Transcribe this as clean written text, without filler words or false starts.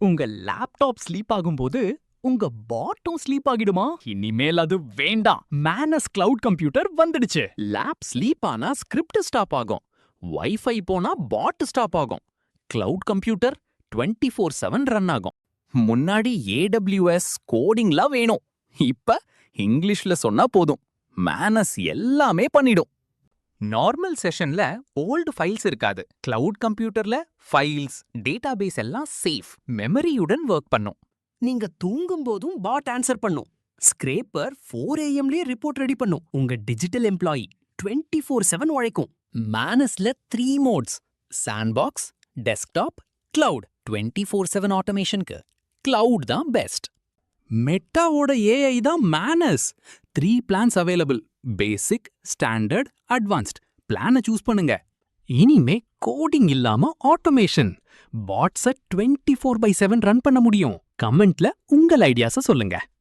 உங்க laptop sleep ஆகும்போது உங்க பாட்டும் ஸ்லீப் ஆகிடுமா? இனிமேல் அது வேண்டாம். மேனஸ் கிளவுட் கம்ப்யூட்டர் வந்துடுச்சு. லேப் ஸ்லீப் ஆனா ஸ்கிரிப்ட் ஸ்டாப் ஆகும். வைஃபை போனா பாட் ஸ்டாப் ஆகும். கிளவுட் கம்ப்யூட்டர் 24/7 ரன் ஆகும். முன்னாடி ஏடபிள்யூஎஸ் கோடிங்லாம் வேணும். இப்ப இங்கிலீஷ்ல சொன்னா போதும். மேனஸ் எல்லாமே பண்ணிடும். நார்மல் செஷன்ல ஓல்டு ஃபைல்ஸ் இருக்காது. கிளவுட் கம்ப்யூட்டர்ல ஃபைல்ஸ், டேட்டாபேஸ் எல்லாம் சேஃப், மெமரியுடன் ஒர்க் பண்ணும். நீங்க தூங்கும் போதும் பாட் ஆன்சர் பண்ணும். ஸ்கிரேப்பர் 4 AM ரிப்போர்ட் ரெடி பண்ணும். உங்க டிஜிட்டல் எம்ப்ளாயி 24/7 உழைக்கும். மேனஸ்ல 3 மோட்ஸ்: சாண்ட்பாக்ஸ், டெஸ்க்டாப், கிளவுட். 24/7 ஆட்டோமேஷனுக்கு கிளவுட் தான் பெஸ்ட். மெட்டாவோட ஏஐ தான் Manus. 3 plans available: basic, standard, advanced. பிளானை சூஸ் பண்ணுங்க. இனிமே கோடிங் இல்லாம ஆட்டோமேஷன். பாட்ஸை 24/7 ரன் பண்ண முடியும். கமெண்ட்ல உங்கள் ஐடியாஸை சொல்லுங்க.